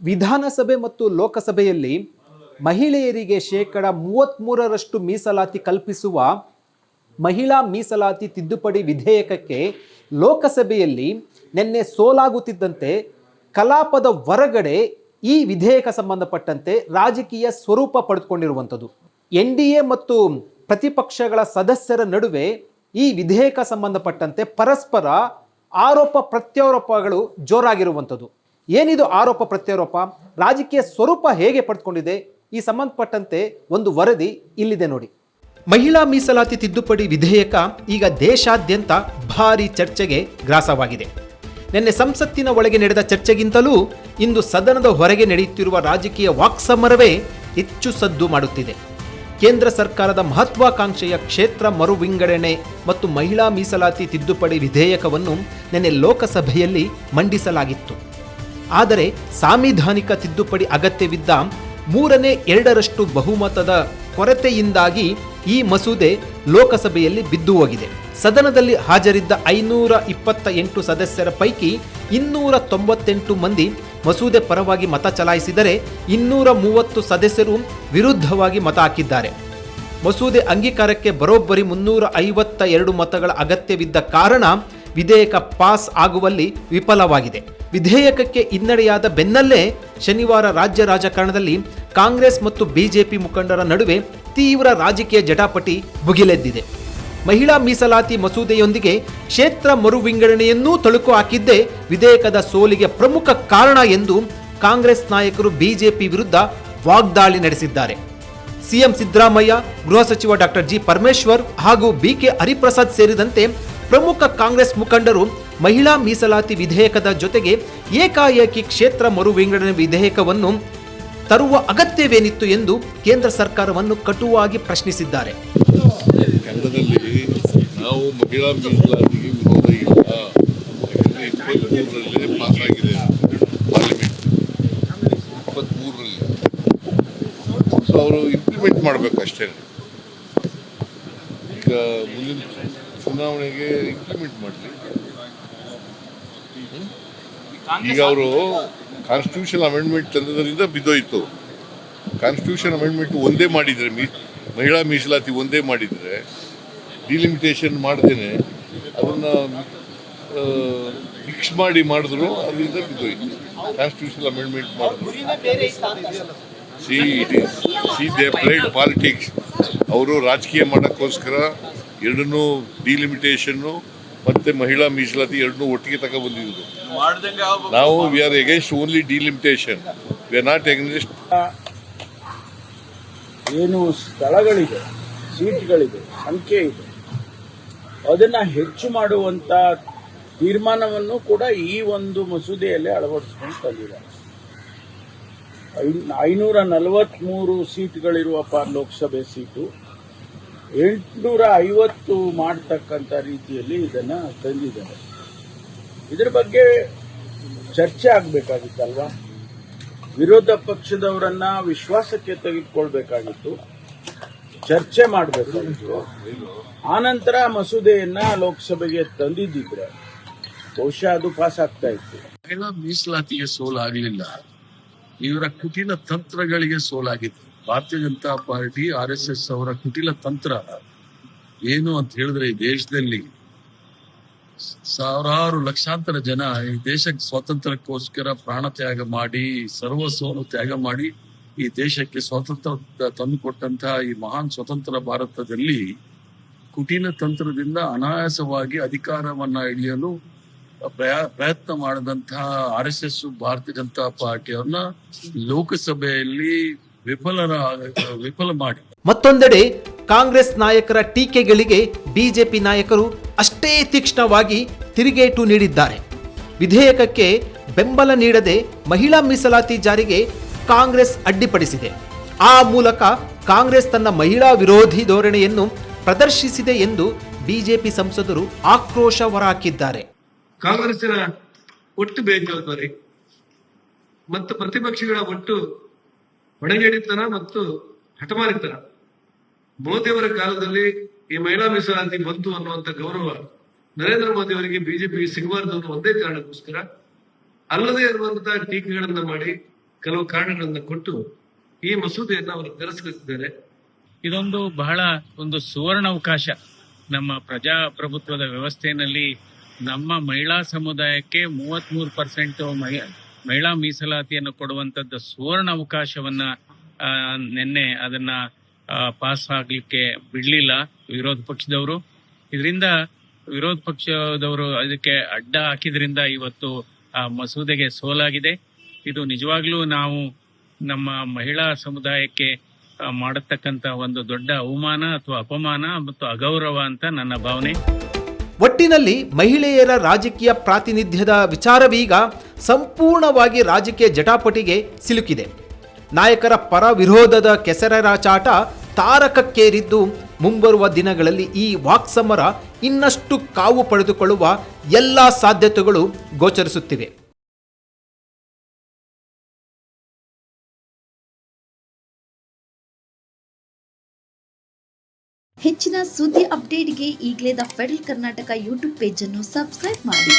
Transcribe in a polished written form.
ವಿಧಾನಸಭೆ ಮತ್ತು ಲೋಕಸಭೆಯಲ್ಲಿ ಮಹಿಳೆಯರಿಗೆ 33% ಮೀಸಲಾತಿ ಕಲ್ಪಿಸುವ ಮಹಿಳಾ ಮೀಸಲಾತಿ ತಿದ್ದುಪಡಿ ವಿಧೇಯಕಕ್ಕೆ ಲೋಕಸಭೆಯಲ್ಲಿ ನಿನ್ನೆ ಸೋಲಾಗುತ್ತಿದ್ದಂತೆ ಕಲಾಪದ ಹೊರಗಡೆ ಈ ವಿಧೇಯಕ ಸಂಬಂಧಪಟ್ಟಂತೆ ರಾಜಕೀಯ ಸ್ವರೂಪ ಪಡೆದುಕೊಂಡಿರುವಂಥದ್ದು. NDA ಮತ್ತು ಪ್ರತಿಪಕ್ಷಗಳ ಸದಸ್ಯರ ನಡುವೆ ಈ ವಿಧೇಯಕ ಸಂಬಂಧಪಟ್ಟಂತೆ ಪರಸ್ಪರ ಆರೋಪ ಪ್ರತ್ಯಾರೋಪಗಳು ಜೋರಾಗಿರುವಂಥದ್ದು. ಏನಿದು ಆರೋಪ ಪ್ರತ್ಯಾರೋಪ, ರಾಜಕೀಯ ಸ್ವರೂಪ ಹೇಗೆ ಪಡೆದುಕೊಂಡಿದೆ, ಈ ಸಂಬಂಧಪಟ್ಟಂತೆ ಒಂದು ವರದಿ ಇಲ್ಲಿದೆ ನೋಡಿ. ಮಹಿಳಾ ಮೀಸಲಾತಿ ತಿದ್ದುಪಡಿ ವಿಧೇಯಕ ಈಗ ದೇಶಾದ್ಯಂತ ಭಾರಿ ಚರ್ಚೆಗೆ ಗ್ರಾಸವಾಗಿದೆ. ನಿನ್ನೆ ಸಂಸತ್ತಿನ ಒಳಗೆ ನಡೆದ ಚರ್ಚೆಗಿಂತಲೂ ಇಂದು ಸದನದ ಹೊರಗೆ ನಡೆಯುತ್ತಿರುವ ರಾಜಕೀಯ ವಾಕ್ಸಮರವೇ ಹೆಚ್ಚು ಸದ್ದು ಮಾಡುತ್ತಿದೆ. ಕೇಂದ್ರ ಸರ್ಕಾರದ ಮಹತ್ವಾಕಾಂಕ್ಷೆಯ ಕ್ಷೇತ್ರ ಮರು ವಿಂಗಡಣೆ ಮತ್ತು ಮಹಿಳಾ ಮೀಸಲಾತಿ ತಿದ್ದುಪಡಿ ವಿಧೇಯಕವನ್ನು ನಿನ್ನೆ ಲೋಕಸಭೆಯಲ್ಲಿ ಮಂಡಿಸಲಾಗಿತ್ತು. ಆದರೆ ಸಾಂವಿಧಾನಿಕ ತಿದ್ದುಪಡಿ ಅಗತ್ಯವಿದ್ದ 3/2 ಬಹುಮತದ ಕೊರತೆಯಿಂದಾಗಿ ಈ ಮಸೂದೆ ಲೋಕಸಭೆಯಲ್ಲಿ ಬಿದ್ದು ಹೋಗಿದೆ. ಸದನದಲ್ಲಿ ಹಾಜರಿದ್ದ 528 ಸದಸ್ಯರ ಪೈಕಿ 298 ಮಂದಿ ಮಸೂದೆ ಪರವಾಗಿ ಮತ ಚಲಾಯಿಸಿದರೆ 230 ಸದಸ್ಯರು ವಿರುದ್ಧವಾಗಿ ಮತ ಹಾಕಿದ್ದಾರೆ. ಮಸೂದೆ ಅಂಗೀಕಾರಕ್ಕೆ ಬರೋಬ್ಬರಿ 352 ಮತಗಳ ಅಗತ್ಯವಿದ್ದ ಕಾರಣ ವಿಧೇಯಕ ಪಾಸ್ ಆಗುವಲ್ಲಿ ವಿಫಲವಾಗಿದೆ. ವಿಧೇಯಕಕ್ಕೆ ಹಿನ್ನಡೆಯಾದ ಬೆನ್ನಲ್ಲೇ ಶನಿವಾರ ರಾಜ್ಯ ರಾಜಕಾರಣದಲ್ಲಿ ಕಾಂಗ್ರೆಸ್ ಮತ್ತು ಬಿಜೆಪಿ ಮುಖಂಡರ ನಡುವೆ ತೀವ್ರ ರಾಜಕೀಯ ಜಟಾಪಟಿ ಭುಗಿಲೆದ್ದಿದೆ. ಮಹಿಳಾ ಮೀಸಲಾತಿ ಮಸೂದೆಯೊಂದಿಗೆ ಕ್ಷೇತ್ರ ಮರು ವಿಂಗಡಣೆಯನ್ನೂ ತಳುಕು ಹಾಕಿದ್ದೇ ವಿಧೇಯಕದ ಸೋಲಿಗೆ ಪ್ರಮುಖ ಕಾರಣ ಎಂದು ಕಾಂಗ್ರೆಸ್ ನಾಯಕರು ಬಿಜೆಪಿ ವಿರುದ್ಧ ವಾಗ್ದಾಳಿ ನಡೆಸಿದ್ದಾರೆ. ಸಿಎಂ ಸಿದ್ದರಾಮಯ್ಯ, ಗೃಹ ಸಚಿವ ಡಾಕ್ಟರ್ ಜಿ ಪರಮೇಶ್ವರ್ ಹಾಗೂ ಬಿಕೆ ಹರಿಪ್ರಸಾದ್ ಸೇರಿದಂತೆ ಪ್ರಮುಖ ಕಾಂಗ್ರೆಸ್ ಮುಖಂಡರು ಮಹಿಳಾ ಮೀಸಲಾತಿ ವಿಧೇಯಕದ ಜೊತೆಗೆ ಏಕಾಏಕಿ ಕ್ಷೇತ್ರ ಮರು ವಿಂಗಡಣೆ ವಿಧೇಯಕವನ್ನು ತರುವ ಅಗತ್ಯವೇನಿತ್ತು ಎಂದು ಕೇಂದ್ರ ಸರ್ಕಾರವನ್ನು ಕಟುವಾಗಿ ಪ್ರಶ್ನಿಸಿದ್ದಾರೆ. ಕನ್ನಡದಲ್ಲಿ ನಾವು ಮಹಿಳಾ ಮೀಸಲಾತಿಗೆ ವಿರೋಧ ಇಲ್ಲ, ಯಾಕಂದರೆ 23ರಲ್ಲಿ ಪಾಸ್ ಆಗಿದೆ ಪಾರ್ಲಿಮೆಂಟ್, 23ರಲ್ಲಿ. ಸೊ ಅವರು ಇಂಪ್ಲಿಮೆಂಟ್ ಮಾಡಬೇಕಷ್ಟೇ. ಈಗ ಮುಂದಿನ ಚುನಾವಣೆಗೆ ಇಂಪ್ಲಿಮೆಂಟ್ ಮಾಡಲಿ. ಈಗ ಅವರು ಕಾನ್ಸ್ಟಿಟ್ಯೂಷನ್ ಅಮೆಂಡ್ಮೆಂಟ್ ತಂದದ್ರಿಂದ ಬಿದ್ದೋಯ್ತು. ಕಾನ್ಸ್ಟಿಟ್ಯೂಷನ್ ಅಮೆಂಡ್ಮೆಂಟ್ ಒಂದೇ ಮಾಡಿದರೆ, ಮಹಿಳಾ ಮೀಸಲಾತಿ ಒಂದೇ ಮಾಡಿದರೆ, ಡಿಲಿಮಿಟೇಷನ್ ಮಾಡ್ದೇನೆ ಅದನ್ನು ಮಿಕ್ಸ್ ಮಾಡಿದ್ರು, ಅದರಿಂದ ಬಿದ್ದೋಯ್ತು. ಕಾನ್ಸ್ಟಿಟ್ಯೂಷನ್ ಅಮೆಂಡ್ಮೆಂಟ್ ಮಾಡಿದ್ರು. C they played politics. ಅವರು ರಾಜಕೀಯ ಮಾಡೋಕ್ಕೋಸ್ಕರ ಎರಡನ್ನೂ, ಡಿಲಿಮಿಟೇಷನ್ನು ಮತ್ತು ಮಹಿಳಾ ಮೀಸಲಾತಿ ಎರಡನ್ನೂ ಒಟ್ಟಿಗೆ ತಗೊಬಂದಿದ್ರು. ನಾವು we are against only delimitation, we are not against. ಏನು ಸ್ಥಳಗಳಿದೆ, ಸೀಟ್ಗಳಿದೆ, ಸಂಖ್ಯೆ ಇದೆ, ಅದನ್ನು ಹೆಚ್ಚು ಮಾಡುವಂಥ ತೀರ್ಮಾನವನ್ನು ಕೂಡ ಈ ಒಂದು ಮಸೂದೆಯಲ್ಲಿ ಅಳವಡಿಸ್ಕೊಂಡು ತಂದಿದ್ದಾರೆ. 543 ಸೀಟ್ಗಳಿರುವ ಲೋಕಸಭೆ ಸೀಟು 850 ಮಾಡತಕ್ಕಂಥ ರೀತಿಯಲ್ಲಿ ಇದನ್ನು ತಂದಿದ್ದಾರೆ. ಇದರ ಬಗ್ಗೆ ಚರ್ಚೆ ಆಗಬೇಕಾಗಿತ್ತಲ್ವಾ? ವಿರೋಧ ಪಕ್ಷದವರನ್ನ ವಿಶ್ವಾಸಕ್ಕೆ ತೆಗೆದುಕೊಳ್ಬೇಕಾಗಿತ್ತು, ಚರ್ಚೆ ಮಾಡಬೇಕಾಗಿತ್ತು. ಆನಂತರ ಮಸೂದೆಯನ್ನ ಲೋಕಸಭೆಗೆ ತಂದಿದ್ದಿದ್ರೆ ಬಹುಶಃ ಅದು ಪಾಸ್ ಆಗ್ತಾ ಇತ್ತು. ಮಹಿಳಾ ಮೀಸಲಾತಿಗೆ ಸೋಲಾಗಲಿಲ್ಲ, ಇವರ ಕುಟಿಲ ತಂತ್ರಗಳಿಗೆ ಸೋಲಾಗಿದೆ. ಭಾರತೀಯ ಜನತಾ ಪಾರ್ಟಿ, RSS ಅವರ ಕುಟಿಲ ತಂತ್ರ ಏನು ಅಂತ ಹೇಳಿದ್ರೆ, ಈ ದೇಶದಲ್ಲಿ ಸಾವಿರಾರು ಲಕ್ಷಾಂತರ ಜನ ಈ ದೇಶಕ್ಕೆ ಸ್ವಾತಂತ್ರ್ಯಕ್ಕೋಸ್ಕರ ಪ್ರಾಣ ತ್ಯಾಗ ಮಾಡಿ, ಸರ್ವಸ್ವವನ್ನು ತ್ಯಾಗ ಮಾಡಿ ಈ ದೇಶಕ್ಕೆ ಸ್ವಾತಂತ್ರ್ಯ ತಂದುಕೊಟ್ಟಂತಹ ಈ ಮಹಾನ್ ಸ್ವತಂತ್ರ ಭಾರತದಲ್ಲಿ ಕುಟಿಲ ತಂತ್ರದಿಂದ ಅನಾಯಾಸವಾಗಿ ಅಧಿಕಾರವನ್ನ ಹಿಡಿಯಲು ಪ್ರಯತ್ನ ಮಾಡಿದಂತಹ RSS ಭಾರತೀಯ ಜನತಾ ಪಾರ್ಟಿಯವ್ರನ್ನ ಲೋಕಸಭೆಯಲ್ಲಿ ವಿಫಲ ಮಾಡಿ. ಮತ್ತೊಂದೆಡೆ ಕಾಂಗ್ರೆಸ್ ನಾಯಕರ ಟೀಕೆಗಳಿಗೆ ಬಿಜೆಪಿ ನಾಯಕರು ಅಷ್ಟೇ ತೀಕ್ಷ್ಣವಾಗಿ ತಿರುಗೇಟು ನೀಡಿದ್ದಾರೆ. ವಿಧೇಯಕಕ್ಕೆ ಬೆಂಬಲ ನೀಡದೆ ಮಹಿಳಾ ಮೀಸಲಾತಿ ಜಾರಿಗೆ ಕಾಂಗ್ರೆಸ್ ಅಡ್ಡಿಪಡಿಸಿದೆ. ಆ ಮೂಲಕ ಕಾಂಗ್ರೆಸ್ ತನ್ನ ಮಹಿಳಾ ವಿರೋಧಿ ಧೋರಣೆಯನ್ನು ಪ್ರದರ್ಶಿಸಿದೆ ಎಂದು ಬಿಜೆಪಿ ಸಂಸದರು ಆಕ್ರೋಶ ಹೊರಹಾಕಿದ್ದಾರೆ. ಕಾಂಗ್ರೆಸ್ಸಿನ ಒಟ್ಟು ಬೇಜವಾಬ್ದಾರಿ ಮತ್ತು ಪ್ರತಿಪಕ್ಷಗಳ ಒಟ್ಟು ಹೊಣೆಗೇಡಿತನ ಮತ್ತು ಹಠಮಾರಿತನ. ಮೋದಿಯವರ ಕಾಲದಲ್ಲಿ ಈ ಮಹಿಳಾ ಮೀಸಲಾತಿ ಬಂತು ಅನ್ನುವಂಥ ಗೌರವ ನರೇಂದ್ರ ಮೋದಿ ಅವರಿಗೆ ಬಿಜೆಪಿಗೆ ಸಿಗಬಾರದು ಅನ್ನೋ ಒಂದೇ ಕಾರಣಕ್ಕೋಸ್ಕರ ಅಲ್ಲದೆ ಇರುವಂತಹ ಟೀಕೆಗಳನ್ನ ಮಾಡಿ ಕೆಲವು ಕಾರಣಗಳನ್ನು ಕೊಟ್ಟು ಈ ಮಸೂದೆಯನ್ನು ಅವರು ತಿರಸ್ಕರಿಸಿದ್ದಾರೆ. ಇದೊಂದು ಬಹಳ ಒಂದು ಸುವರ್ಣ ಅವಕಾಶ. ನಮ್ಮ ಪ್ರಜಾಪ್ರಭುತ್ವದ ವ್ಯವಸ್ಥೆಯಲ್ಲಿ ನಮ್ಮ ಮಹಿಳಾ ಸಮುದಾಯಕ್ಕೆ 33% ಮಹಿಳಾ ಮೀಸಲಾತಿಯನ್ನು ಕೊಡುವಂತದ್ದು ಸುವರ್ಣ ಅವಕಾಶವನ್ನ ನಿನ್ನೆ ಅದನ್ನ ಪಾಸ್ ಆಗ್ಲಿಕ್ಕೆ ಬಿಡ್ಲಿಲ್ಲ ವಿರೋಧ ಪಕ್ಷದವರು. ಇದರಿಂದ ವಿರೋಧ ಪಕ್ಷದವರು ಅದಕ್ಕೆ ಅಡ್ಡ ಹಾಕಿದ್ರಿಂದ ಇವತ್ತು ಆ ಮಸೂದೆಗೆ ಸೋಲಾಗಿದೆ. ಇದು ನಿಜವಾಗ್ಲೂ ನಾವು ನಮ್ಮ ಮಹಿಳಾ ಸಮುದಾಯಕ್ಕೆ ಮಾಡತಕ್ಕಂತ ಒಂದು ದೊಡ್ಡ ಅವಮಾನ ಅಥವಾ ಅಪಮಾನ ಮತ್ತು ಅಗೌರವ ಅಂತ ನನ್ನ ಭಾವನೆ. ಒಟ್ಟಿನಲ್ಲಿ ಮಹಿಳೆಯರ ರಾಜಕೀಯ ಪ್ರಾತಿನಿಧ್ಯದ ವಿಚಾರವೀಗ ಸಂಪೂರ್ಣವಾಗಿ ರಾಜಕೀಯ ಜಟಾಪಟಿಗೆ ಸಿಲುಕಿದೆ. ನಾಯಕರ ಪರ ವಿರೋಧದ ಕೆಸರಾಚಾಟ ತಾರಕಕ್ಕೇರಿದ್ದು ಮುಂಬರುವ ದಿನಗಳಲ್ಲಿ ಈ ವಾಕ್ಸಮರ ಇನ್ನಷ್ಟು ಕಾವು ಪಡೆದುಕೊಳ್ಳುವ ಎಲ್ಲ ಸಾಧ್ಯತೆಗಳು ಗೋಚರಿಸುತ್ತಿವೆ. ಹೆಚ್ಚಿನ ಸುದ್ದಿ ಅಪ್ಡೇಟ್ಗೆ ಈಗಲೇ the federal Karnataka YouTube page ಅನ್ನು ಸಬ್ಸ್ಕ್ರೈಬ್ ಮಾಡಿ.